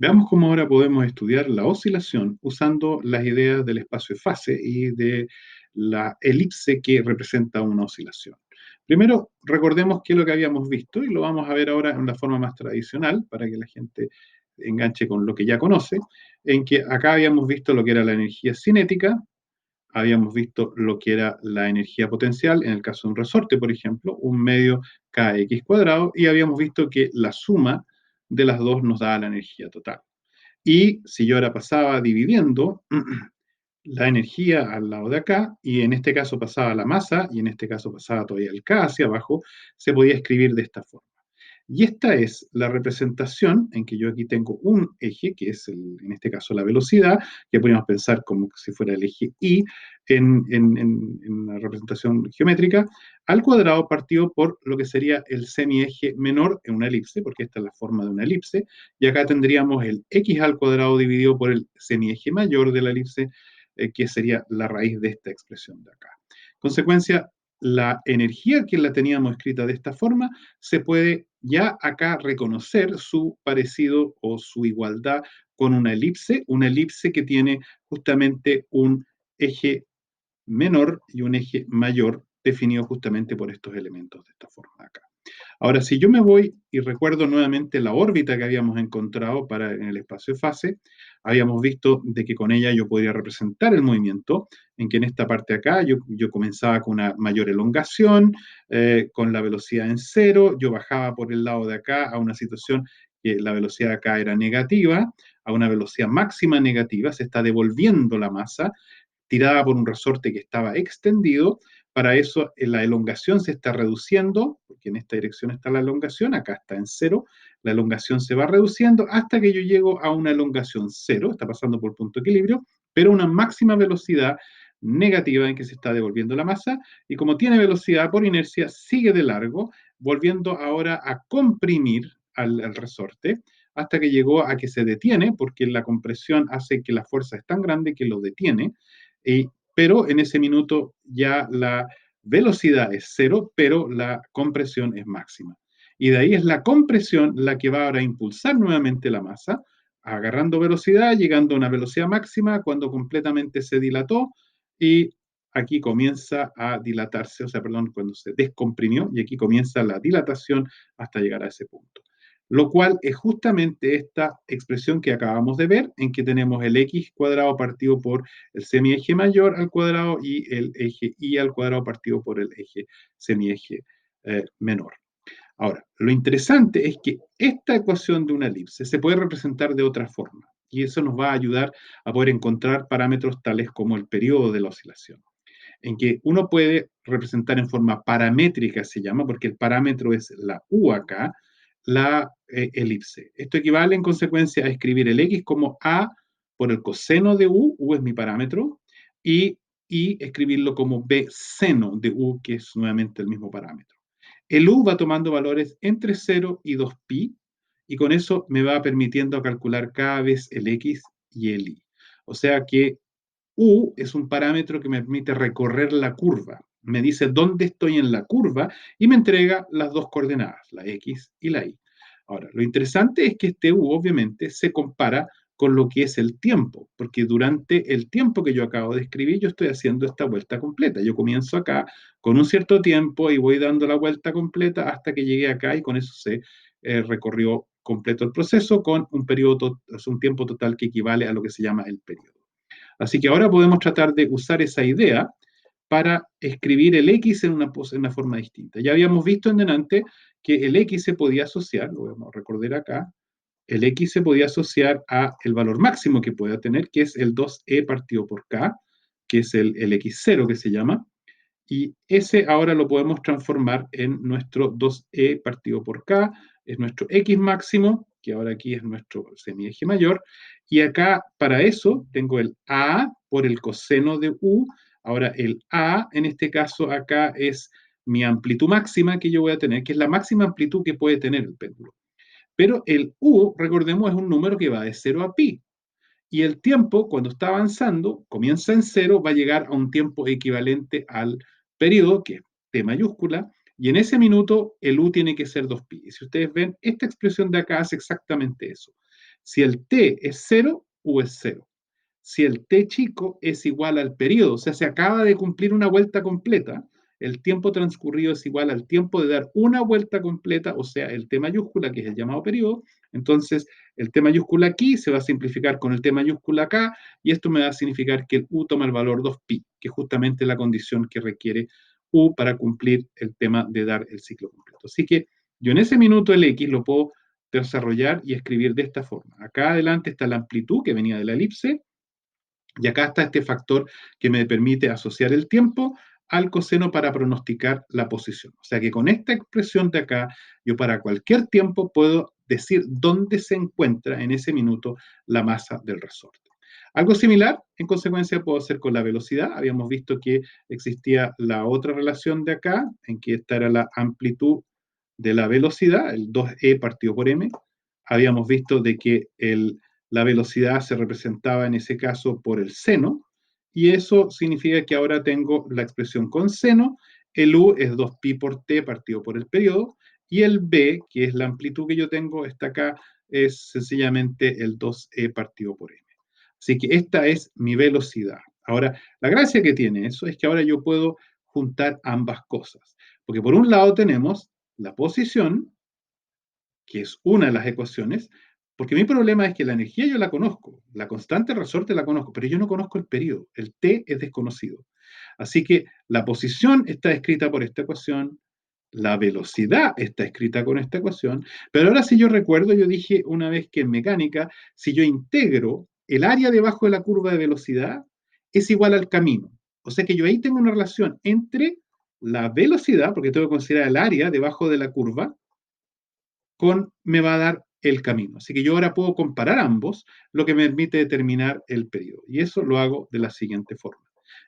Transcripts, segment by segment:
Veamos cómo ahora podemos estudiar la oscilación usando las ideas del espacio de fase y de la elipse que representa una oscilación. Primero, recordemos qué es lo que habíamos visto y lo vamos a ver ahora en la forma más tradicional para que la gente enganche con lo que ya conoce, en que acá habíamos visto lo que era la energía cinética, habíamos visto lo que era la energía potencial, en el caso de un resorte, por ejemplo, un medio kx cuadrado, y habíamos visto que la suma de las dos nos da la energía total. Y si yo ahora pasaba dividiendo la energía al lado de acá, y en este caso pasaba la masa, y en este caso pasaba todavía el K hacia abajo, se podía escribir de esta forma. Y esta es la representación en que yo aquí tengo un eje, que es en este caso la velocidad, que podríamos pensar como si fuera el eje Y en una representación geométrica, al cuadrado partido por lo que sería el semieje menor en una elipse, porque esta es la forma de una elipse, y acá tendríamos el x al cuadrado dividido por el semieje mayor de la elipse, que sería la raíz de esta expresión de acá. Consecuencia, la energía que la teníamos escrita de esta forma se puede ya acá reconocer su parecido o su igualdad con una elipse que tiene justamente un eje menor y un eje mayor definido justamente por estos elementos de esta forma de acá. Ahora, si yo me voy y recuerdo nuevamente la órbita que habíamos encontrado para en el espacio de fase, habíamos visto de que con ella yo podría representar el movimiento, en que en esta parte de acá yo comenzaba con una mayor elongación, con la velocidad en cero, yo bajaba por el lado de acá a una situación que la velocidad de acá era negativa, a una velocidad máxima negativa, se está devolviendo la masa, tirada por un resorte que estaba extendido. Para eso la elongación se está reduciendo, porque en esta dirección está la elongación, acá está en cero, la elongación se va reduciendo hasta que yo llego a una elongación cero, está pasando por punto de equilibrio, pero una máxima velocidad negativa en que se está devolviendo la masa, y como tiene velocidad por inercia, sigue de largo, volviendo ahora a comprimir al resorte, hasta que llegó a que se detiene, porque la compresión hace que la fuerza es tan grande que lo detiene, pero en ese minuto ya la velocidad es cero, pero la compresión es máxima. Y de ahí es la compresión la que va ahora a impulsar nuevamente la masa, agarrando velocidad, llegando a una velocidad máxima cuando completamente se dilató y aquí comienza a dilatarse, o sea, perdón, cuando se descomprimió y aquí comienza la dilatación hasta llegar a ese punto. Lo cual es justamente esta expresión que acabamos de ver, en que tenemos el x cuadrado partido por el semieje mayor al cuadrado y el eje y al cuadrado partido por el eje semieje menor. Ahora, lo interesante es que esta ecuación de una elipse se puede representar de otra forma y eso nos va a ayudar a poder encontrar parámetros tales como el periodo de la oscilación, en que uno puede representar en forma paramétrica, se llama, porque el parámetro es la u acá, la elipse. Esto equivale en consecuencia a escribir el x como a por el coseno de u es mi parámetro, y escribirlo como b seno de u, que es nuevamente el mismo parámetro. El u va tomando valores entre 0 y 2pi, y con eso me va permitiendo calcular cada vez el x y el y. O sea que U es un parámetro que me permite recorrer la curva. Me dice dónde estoy en la curva y me entrega las dos coordenadas, la X y la Y. Ahora, lo interesante es que este U obviamente se compara con lo que es el tiempo, porque durante el tiempo que yo acabo de escribir, yo estoy haciendo esta vuelta completa. Yo comienzo acá con un cierto tiempo y voy dando la vuelta completa hasta que llegué acá y con eso se recorrió completo el proceso con un periodo, un tiempo total que equivale a lo que se llama el periodo. Así que ahora podemos tratar de usar esa idea para escribir el X en una forma distinta. Ya habíamos visto en delante que el X se podía asociar, lo vamos a recordar acá, el X se podía asociar a el valor máximo que pueda tener, que es el 2e partido por k, que es el X0 que se llama, y ese ahora lo podemos transformar en nuestro 2e partido por k, es nuestro x máximo, que ahora aquí es nuestro semieje mayor, y acá para eso tengo el a por el coseno de u, ahora el a en este caso acá es mi amplitud máxima que yo voy a tener, que es la máxima amplitud que puede tener el péndulo. Pero el u, recordemos, es un número que va de 0 a pi, y el tiempo, cuando está avanzando, comienza en cero, va a llegar a un tiempo equivalente al periodo, que es T mayúscula, y en ese minuto el U tiene que ser 2pi. Y si ustedes ven, esta expresión de acá hace exactamente eso. Si el t es 0, u es 0. Si el t chico es igual al periodo, o sea, se acaba de cumplir una vuelta completa, el tiempo transcurrido es igual al tiempo de dar una vuelta completa, o sea, el t mayúscula, que es el llamado periodo, entonces el t mayúscula aquí se va a simplificar con el t mayúscula acá, y esto me va a significar que el u toma el valor 2pi, que es justamente la condición que requiere u para cumplir el tema de dar el ciclo completo. Así que yo en ese minuto el x lo puedo desarrollar y escribir de esta forma. Acá adelante está la amplitud que venía de la elipse, y acá está este factor que me permite asociar el tiempo al coseno para pronosticar la posición. O sea que con esta expresión de acá, yo para cualquier tiempo puedo decir dónde se encuentra en ese minuto la masa del resorte. Algo similar, en consecuencia, puedo hacer con la velocidad. Habíamos visto que existía la otra relación de acá, en que esta era la amplitud de la velocidad, el 2e partido por m. Habíamos visto de que la velocidad se representaba en ese caso por el seno, y eso significa que ahora tengo la expresión con seno, el u es 2pi por t partido por el periodo, y el b, que es la amplitud que yo tengo, está acá, es sencillamente el 2e partido por m. Así que esta es mi velocidad. Ahora, la gracia que tiene eso es que ahora yo puedo juntar ambas cosas, porque por un lado tenemos la posición, que es una de las ecuaciones, porque mi problema es que la energía yo la conozco, la constante resorte la conozco, pero yo no conozco el periodo, el t es desconocido. Así que la posición está escrita por esta ecuación, la velocidad está escrita con esta ecuación, pero ahora si yo recuerdo, yo dije una vez que en mecánica, si yo integro el área debajo de la curva de velocidad, es igual al camino. O sea que yo ahí tengo una relación entre la velocidad, porque tengo que considerar el área debajo de la curva, me va a dar el camino. Así que yo ahora puedo comparar ambos, lo que me permite determinar el periodo. Y eso lo hago de la siguiente forma.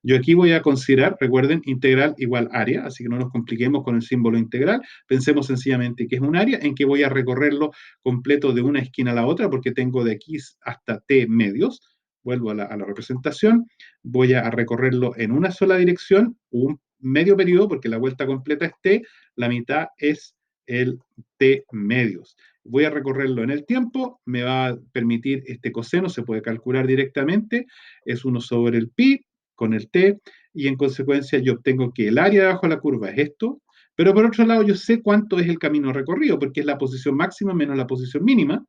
Yo aquí voy a considerar, recuerden, integral igual área, así que no nos compliquemos con el símbolo integral. Pensemos sencillamente que es un área en que voy a recorrerlo completo de una esquina a la otra, porque tengo de aquí hasta t medios. Vuelvo a la representación. Voy a recorrerlo en una sola dirección, un medio periodo, porque la vuelta completa es t, la mitad es el t medios. Voy a recorrerlo en el tiempo, me va a permitir este coseno, se puede calcular directamente, es 1 sobre el pi con el t, y en consecuencia yo obtengo que el área debajo de la curva es esto, pero por otro lado yo sé cuánto es el camino recorrido, porque es la posición máxima menos la posición mínima,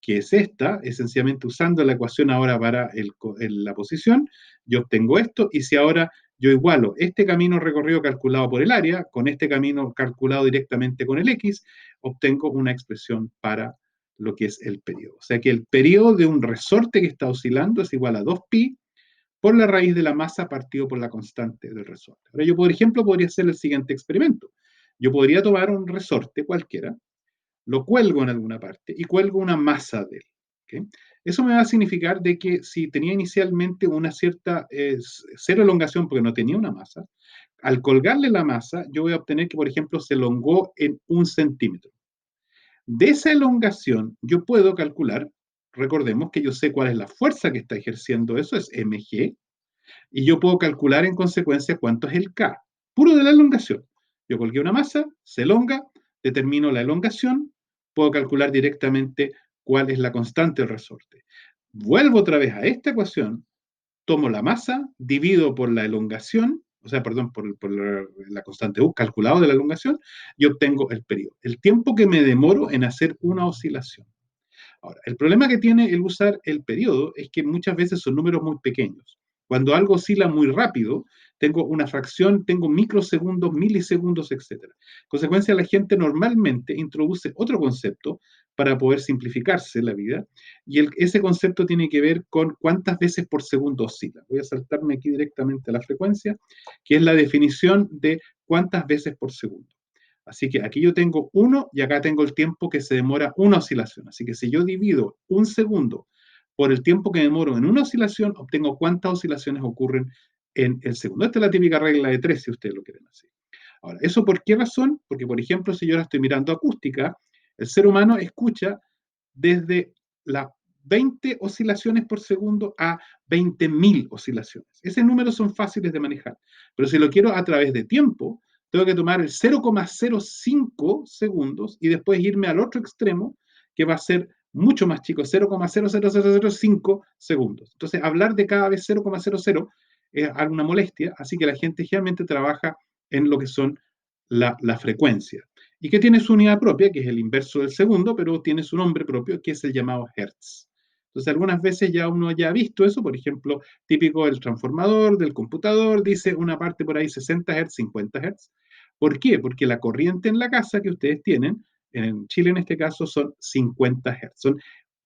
que es esta, esencialmente usando la ecuación ahora para la posición, yo obtengo esto, y si ahora yo igualo este camino recorrido calculado por el área con este camino calculado directamente con el x, obtengo una expresión para lo que es el periodo. O sea que el periodo de un resorte que está oscilando es igual a 2pi por la raíz de la masa partido por la constante del resorte. Ahora yo, por ejemplo, podría hacer el siguiente experimento. Yo podría tomar un resorte cualquiera, lo cuelgo en alguna parte y cuelgo una masa de él. ¿Okay? Eso me va a significar de que si tenía inicialmente una cierta cero elongación porque no tenía una masa, al colgarle la masa yo voy a obtener que, por ejemplo, se elongó en 1 centímetro. De esa elongación yo puedo calcular, recordemos que yo sé cuál es la fuerza que está ejerciendo eso, es mg, y yo puedo calcular en consecuencia cuánto es el K, puro de la elongación. Yo colgué una masa, se elonga, determino la elongación, puedo calcular directamente cuál es la constante del resorte. Vuelvo otra vez a esta ecuación, tomo la masa, divido por la elongación, o sea, perdón, por la constante U, calculado de la elongación, y obtengo el periodo. El tiempo que me demoro en hacer una oscilación. Ahora, el problema que tiene el usar el periodo es que muchas veces son números muy pequeños. Cuando algo oscila muy rápido, tengo una fracción, tengo microsegundos, milisegundos, etc. En consecuencia, la gente normalmente introduce otro concepto para poder simplificarse la vida, y ese concepto tiene que ver con cuántas veces por segundo oscila. Voy a saltarme aquí directamente a la frecuencia, que es la definición de cuántas veces por segundo. Así que aquí yo tengo 1 y acá tengo el tiempo que se demora una oscilación. Así que si yo divido 1 segundo por el tiempo que demoro en una oscilación, obtengo cuántas oscilaciones ocurren en el segundo. Esta es la típica regla de 3, si ustedes lo quieren así. Ahora, ¿eso por qué razón? Porque, por ejemplo, si yo ahora estoy mirando acústica, el ser humano escucha desde las 20 oscilaciones por segundo a 20.000 oscilaciones. Esos números son fáciles de manejar, pero si lo quiero a través de tiempo, tengo que tomar el 0,05 segundos y después irme al otro extremo, que va a ser mucho más chico, 0,00005 segundos. Entonces, hablar de cada vez 0,00 es alguna molestia, así que la gente generalmente trabaja en lo que son la frecuencia. Y que tiene su unidad propia, que es el inverso del segundo, pero tiene su nombre propio, que es el llamado Hertz. Entonces, algunas veces ya uno ya ha visto eso, por ejemplo, típico del transformador, del computador, dice una parte por ahí 60 Hz, 50 Hz. ¿Por qué? Porque la corriente en la casa que ustedes tienen, en Chile en este caso, son 50 Hz.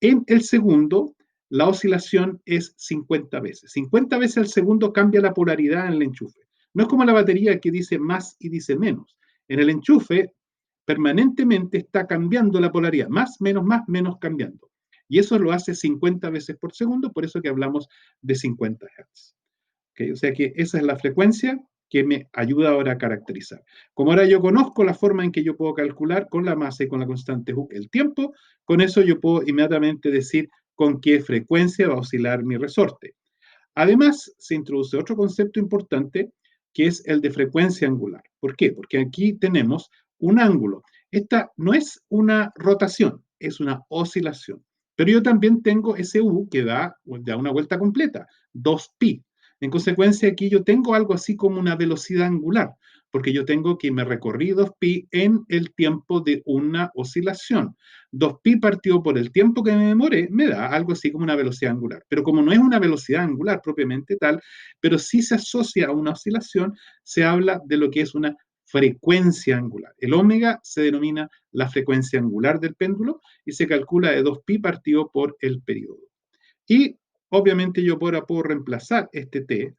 En el segundo, la oscilación es 50 veces. 50 veces al segundo cambia la polaridad en el enchufe. No es como la batería que dice más y dice menos. En el enchufe permanentemente está cambiando la polaridad, más, menos cambiando. Y eso lo hace 50 veces por segundo, por eso que hablamos de 50 Hz. ¿Okay? O sea que esa es la frecuencia que me ayuda ahora a caracterizar. Como ahora yo conozco la forma en que yo puedo calcular con la masa y con la constante Hooke el tiempo, con eso yo puedo inmediatamente decir con qué frecuencia va a oscilar mi resorte. Además, se introduce otro concepto importante que es el de frecuencia angular. ¿Por qué? Porque aquí tenemos un ángulo. Esta no es una rotación, es una oscilación. Pero yo también tengo ese U que da una vuelta completa, 2pi. En consecuencia, aquí yo tengo algo así como una velocidad angular, porque yo tengo que me recorrí 2pi en el tiempo de una oscilación. 2pi partido por el tiempo que me demore me da algo así como una velocidad angular. Pero como no es una velocidad angular propiamente tal, pero sí se asocia a una oscilación, se habla de lo que es una frecuencia angular. El omega se denomina la frecuencia angular del péndulo y se calcula de 2pi partido por el periodo. Y obviamente yo ahora puedo reemplazar este t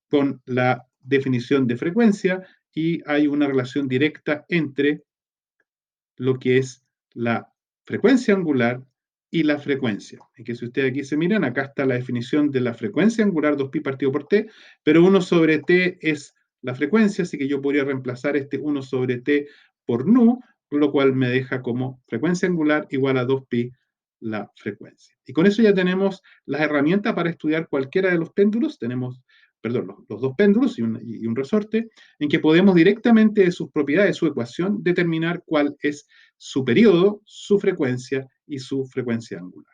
con la definición de frecuencia y hay una relación directa entre lo que es la frecuencia angular y la frecuencia. Y que si ustedes aquí se miran, acá está la definición de la frecuencia angular 2pi partido por t, pero 1 sobre t es la frecuencia, así que yo podría reemplazar este 1 sobre t por nu, lo cual me deja como frecuencia angular igual a 2pi la frecuencia. Y con eso ya tenemos las herramientas para estudiar cualquiera de los péndulos. Tenemos, perdón, los dos péndulos y un resorte, en que podemos directamente de sus propiedades, su ecuación, determinar cuál es su periodo, su frecuencia y su frecuencia angular.